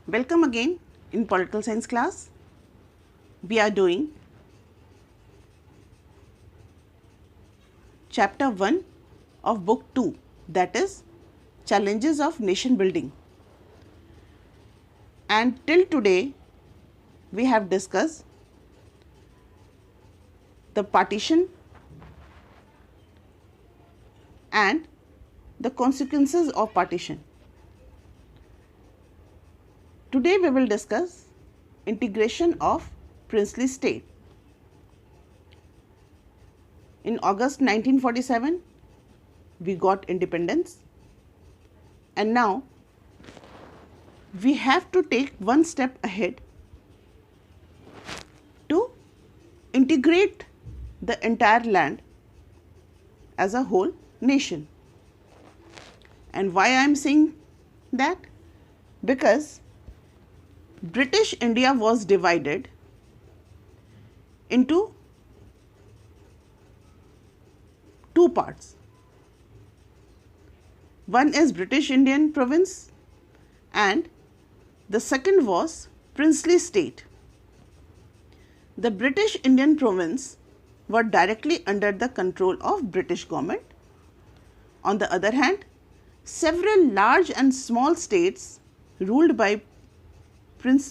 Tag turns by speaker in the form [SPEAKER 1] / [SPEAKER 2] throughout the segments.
[SPEAKER 1] Welcome again in political science class. We are doing chapter 1 of book 2, that is challenges of nation building. And till today we have discussed the partition and the consequences of partition. Today we will discuss integration of princely state. In August 1947 we got independence, and now we have to take one step ahead to integrate the entire land as a whole nation. And why I am saying that? Because British India was divided into two parts. One is British Indian province and the second was princely state. The British Indian province were directly under the control of British government. On the other hand, several large and small states ruled by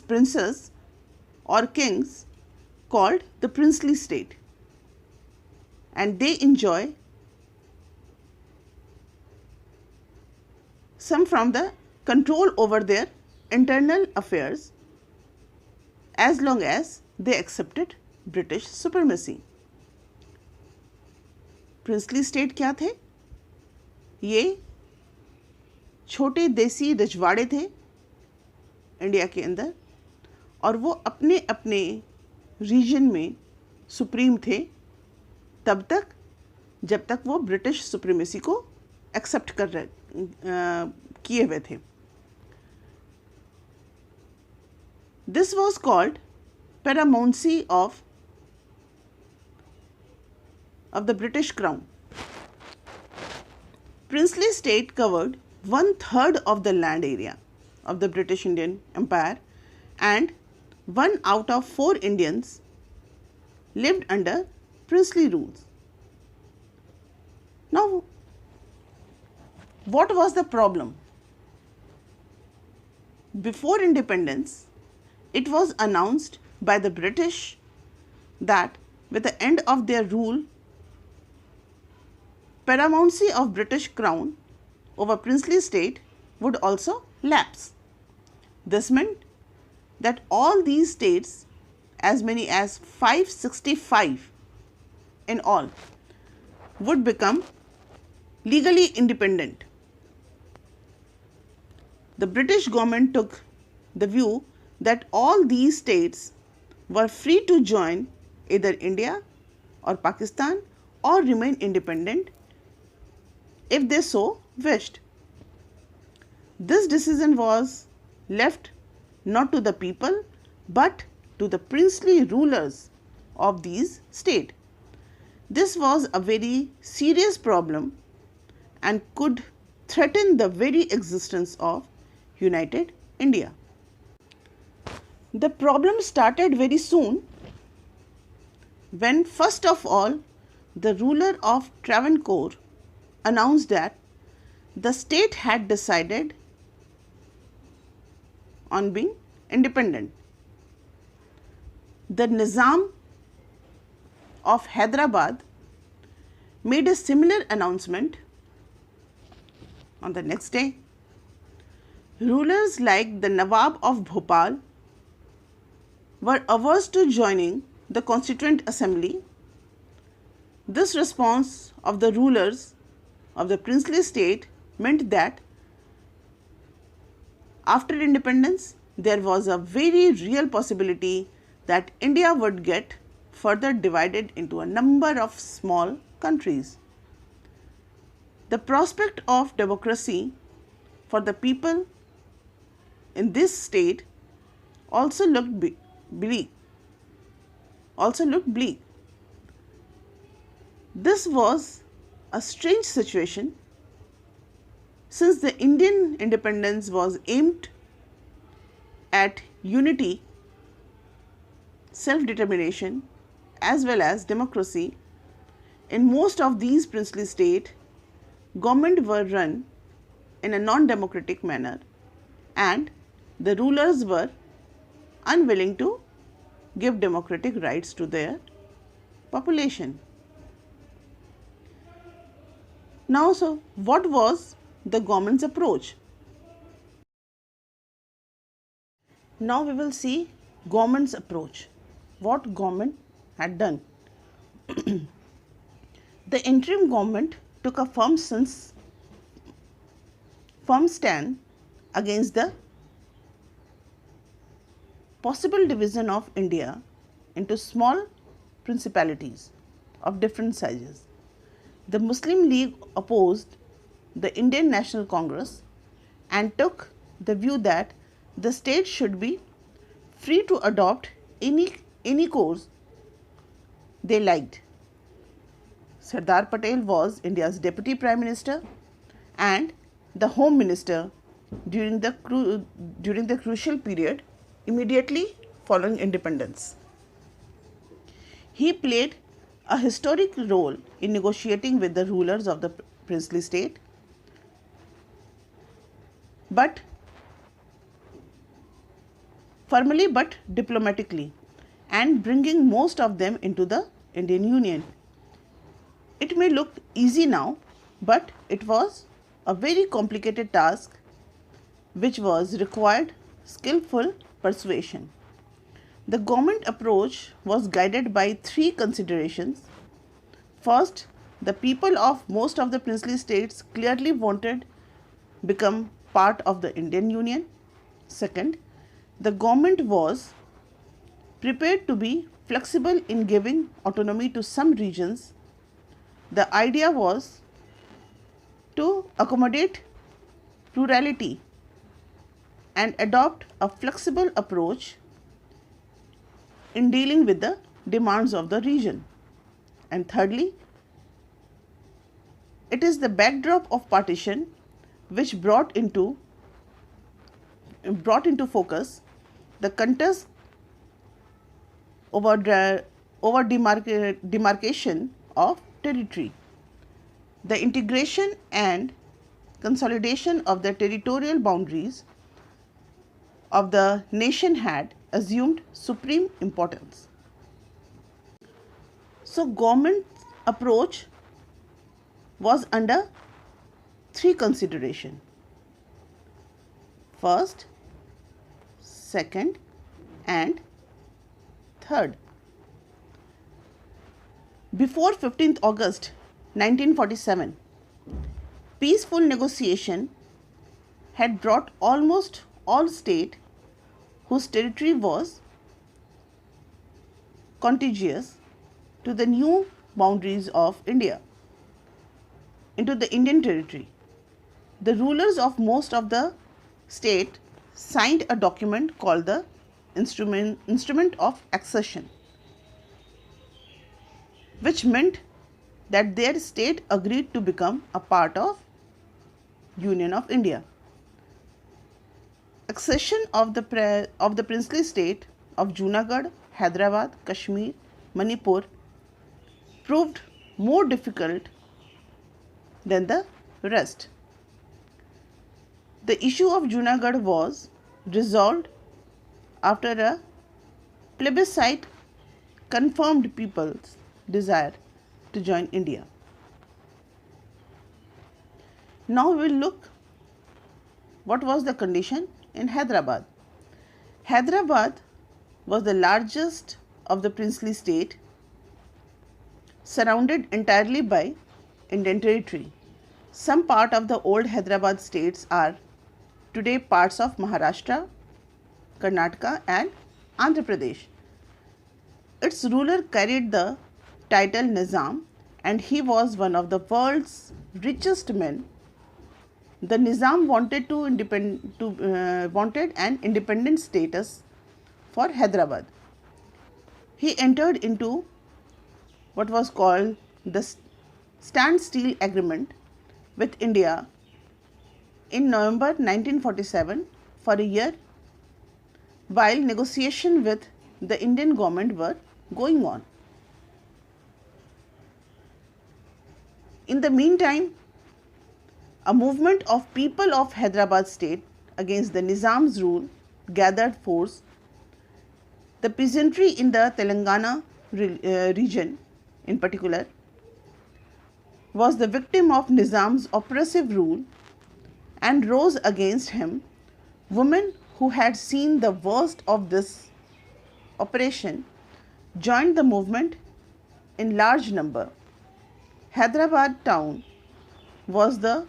[SPEAKER 1] princes or kings called the princely state, and they enjoy some from the control over their internal affairs as long as they accepted British supremacy. Princely state क्या थे? ये छोटे देसी रजवाड़े थे India के अंदर, और वो अपने अपने रीजन में सुप्रीम थे तब तक जब तक वो ब्रिटिश सुप्रीमेसी को एक्सेप्ट किए हुए थे. This was called paramountcy of the British Crown. Princely state covered 1/3 of the land area of the British Indian Empire, and 1 out of 4 Indians lived under princely rules. Now, what was the problem? Before independence, it was announced by the British that with the end of their rule, paramountcy of British Crown over princely state would also lapse. This meant that all these states, as many as 565 in all, would become legally independent. The British government took the view that all these states were free to join either India or Pakistan or remain independent if they so wished. This decision was left not to the people but to the princely rulers of these states. This was a very serious problem and could threaten the very existence of United India. The problem started very soon when first of all the ruler of Travancore announced that the state had decided on being independent. The Nizam of Hyderabad made a similar announcement on the next day. Rulers like the Nawab of Bhopal were averse to joining the Constituent Assembly. This response of the rulers of the princely state meant that after independence there was a very real possibility that India would get further divided into a number of small countries. The prospect of democracy for the people in this state also looked bleak. This was a strange situation since the Indian independence was aimed at unity, self-determination as well as democracy. In most of these princely states, government were run in a non-democratic manner and the rulers were unwilling to give democratic rights to their population. Now, so what was the government's approach? Now we will see government's approach. What government had done. The interim government took a firm stand against the possible division of India into small principalities of different sizes. The Muslim League opposed the Indian National Congress and took the view that the state should be free to adopt any course they liked. Sardar Patel was India's Deputy Prime Minister and the Home Minister during the crucial period immediately following independence. He played a historic role in negotiating with the rulers of the princely state, but formally but diplomatically, and bringing most of them into the Indian Union. It may look easy now, but it was a very complicated task which was required skillful persuasion. The government approach was guided by three considerations. First, the people of most of the princely states clearly wanted become part of the Indian Union. Second, the government was prepared to be flexible in giving autonomy to some regions. The idea was to accommodate plurality and adopt a flexible approach in dealing with the demands of the region. And thirdly, it is the backdrop of partition which brought into focus the contest over demarcation of territory. The integration and consolidation of the territorial boundaries of the nation had assumed supreme importance. So, government approach was under three considerations. First, second and third. Before 15th August 1947, peaceful negotiation had brought almost all states whose territory was contiguous to the new boundaries of India into the Indian territory. The rulers of most of the state signed a document called the Instrument of Accession, which meant that their state agreed to become a part of Union of India. Accession of the princely state of Junagadh, Hyderabad, Kashmir, Manipur proved more difficult than the rest. The issue of Junagadh was resolved after a plebiscite confirmed people's desire to join India. Now we will look what was the condition in Hyderabad. Hyderabad was the largest of the princely state, surrounded entirely by Indian territory. Some part of the old Hyderabad states are today parts of Maharashtra, Karnataka and Andhra Pradesh. Its ruler carried the title Nizam and he was one of the world's richest men. The Nizam wanted an independent status for Hyderabad. He entered into what was called the Standstill Agreement with India in November 1947 for a year while negotiations with the Indian government were going on. In the meantime, a movement of people of Hyderabad state against the Nizam's rule gathered force. The peasantry in the Telangana region in particular was the victim of Nizam's oppressive rule and rose against him. Women who had seen the worst of this oppression joined the movement in large number. Hyderabad town was the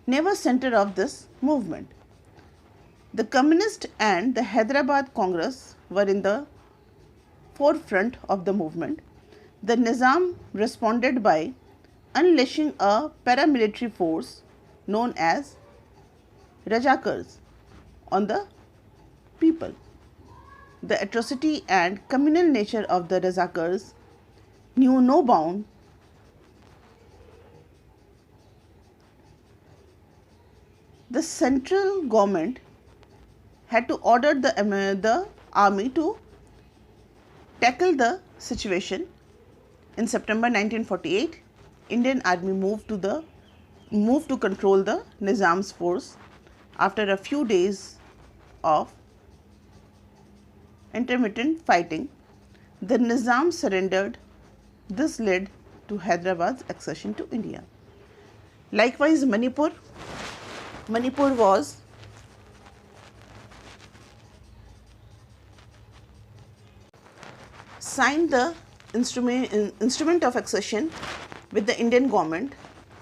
[SPEAKER 1] nervous center of this movement. The Communist and the Hyderabad Congress were in the forefront of the movement. The Nizam responded by unleashing a paramilitary force known as Rajakars on the people. The atrocity and communal nature of the Rajakars knew no bound. The central government had to order the army to tackle the situation. In September 1948, Indian army moved to control the Nizam's force. After a few days of intermittent fighting, the Nizam surrendered. This led to Hyderabad's accession to India. Likewise, Manipur was signed the instrument of accession with the Indian government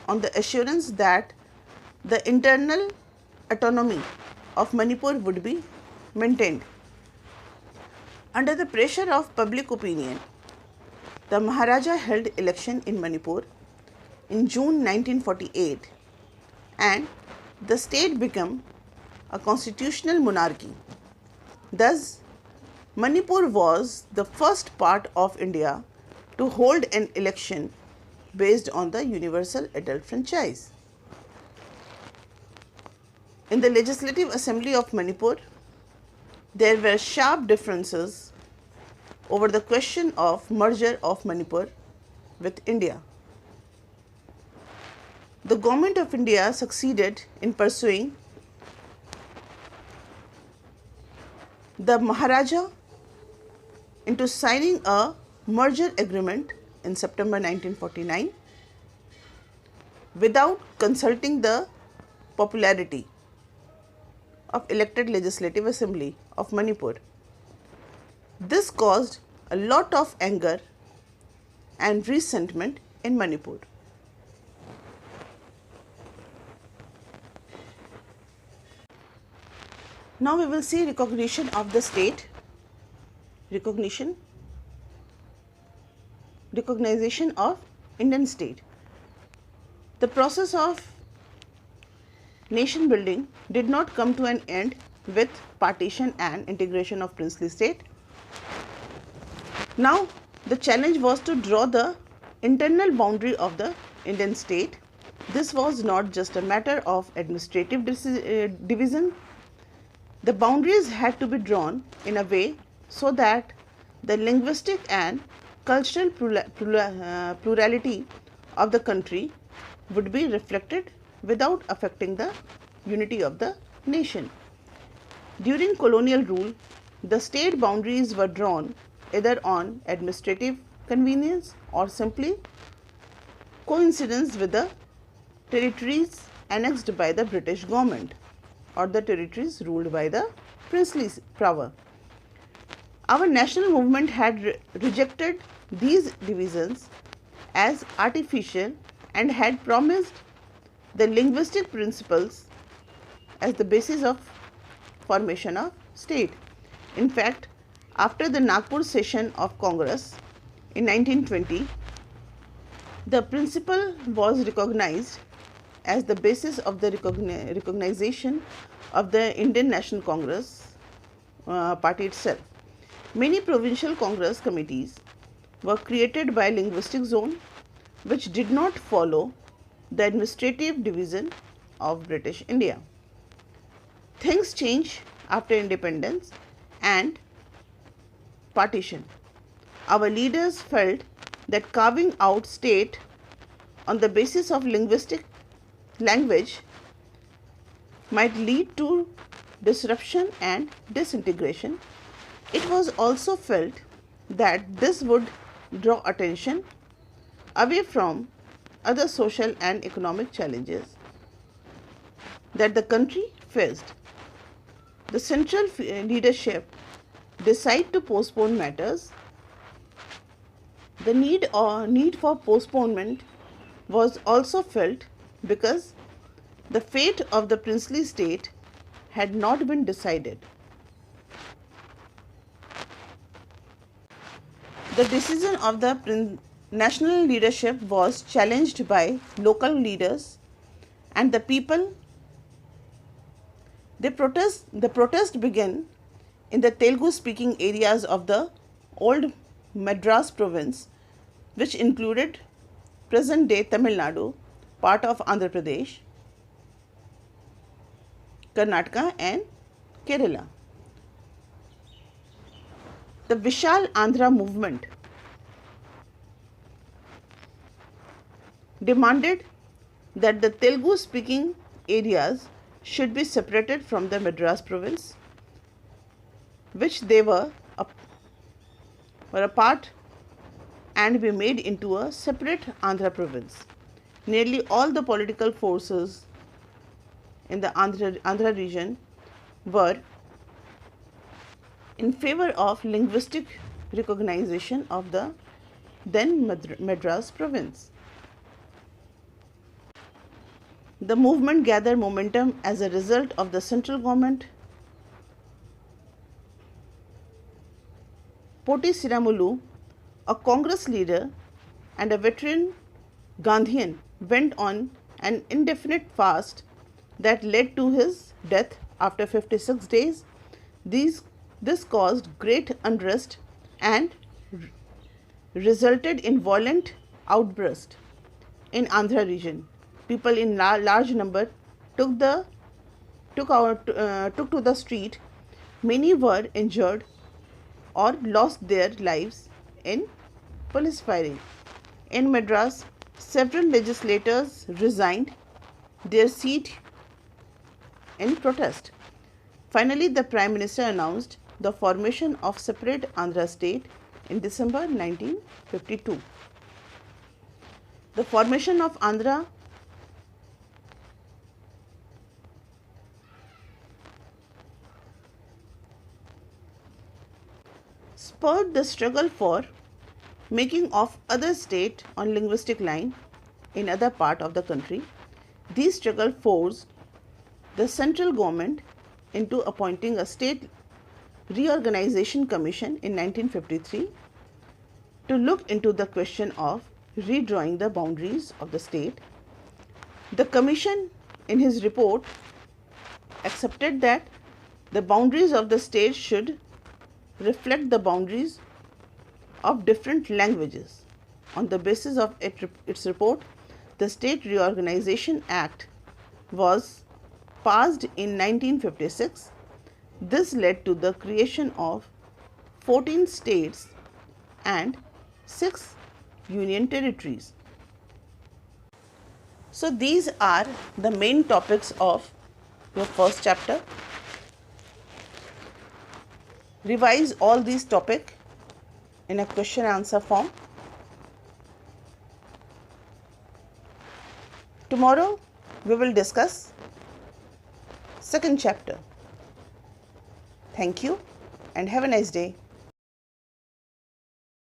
[SPEAKER 1] on the assurance that the internal autonomy of Manipur would be maintained. Under the pressure of public opinion, the Maharaja held election in Manipur in June 1948 and the state became a constitutional monarchy. Thus, Manipur was the first part of India to hold an election based on the universal adult franchise. In the Legislative Assembly of Manipur, there were sharp differences over the question of merger of Manipur with India. The Government of India succeeded in pursuing the Maharaja into signing a merger agreement in September 1949 without consulting the popularity of elected Legislative Assembly of Manipur. This caused a lot of anger and resentment in Manipur. Now we will see recognition of the state, recognition recognition of Indian state. The process of nation building did not come to an end with partition and integration of princely state. Now the challenge was to draw the internal boundary of the Indian state. This was not just a matter of administrative division. The boundaries had to be drawn in a way so that the linguistic and cultural plurality of the country would be reflected without affecting the unity of the nation. During colonial rule, the state boundaries were drawn either on administrative convenience or simply coincidence with the territories annexed by the British government or the territories ruled by the princely power. Our national movement had rejected these divisions as artificial and had promised the linguistic principles as the basis of formation of state. In fact, after the Nagpur session of Congress in 1920, the principle was recognized as the basis of the recognition of the Indian National Congress party itself. Many provincial Congress committees were created by linguistic zone which did not follow the administrative division of British India. Things change after independence and partition. Our leaders felt that carving out state on the basis of language might lead to disruption and disintegration. It was also felt that this would draw attention away from other social and economic challenges that the country faced. The central leadership decided to postpone matters. The need for postponement was also felt because the fate of the princely state had not been decided. The decision of the national leadership was challenged by local leaders and the people. The protest began in the Telugu-speaking areas of the old Madras province, which included present-day Tamil Nadu, part of Andhra Pradesh, Karnataka and Kerala. The Xll Andhra movement demanded that the Telugu-speaking areas should be separated from the Madras province, which they were a part, and be made into a separate Andhra province. Nearly all the political forces in the Andhra region were in favor of linguistic recognition of the then Madras province. The movement gathered momentum as a result of the central government. Poti Siramulu, a Congress leader and a veteran Gandhian, went on an indefinite fast that led to his death after 56 days. This caused great unrest and resulted in violent outbursts in Andhra region. People in large number took to the street. Many were injured or lost their lives in police firing. In Madras, several legislators resigned their seat in protest. Finally, the Prime Minister announced the formation of separate Andhra state in December 1952. The formation of Andhra spurred the struggle for making of other state on linguistic line in other part of the country. These struggle forced the central government into appointing a state reorganization commission in 1953 to look into the question of redrawing the boundaries of the state. The commission in his report accepted that the boundaries of the state should reflect the boundaries of different languages. On the basis of its report, the State Reorganization Act was passed in 1956. This led to the creation of 14 states and 6 union territories. So these are the main topics of your first chapter. Revise all these topics in a question answer form. Tomorrow we will discuss second chapter. Thank you and have a nice day.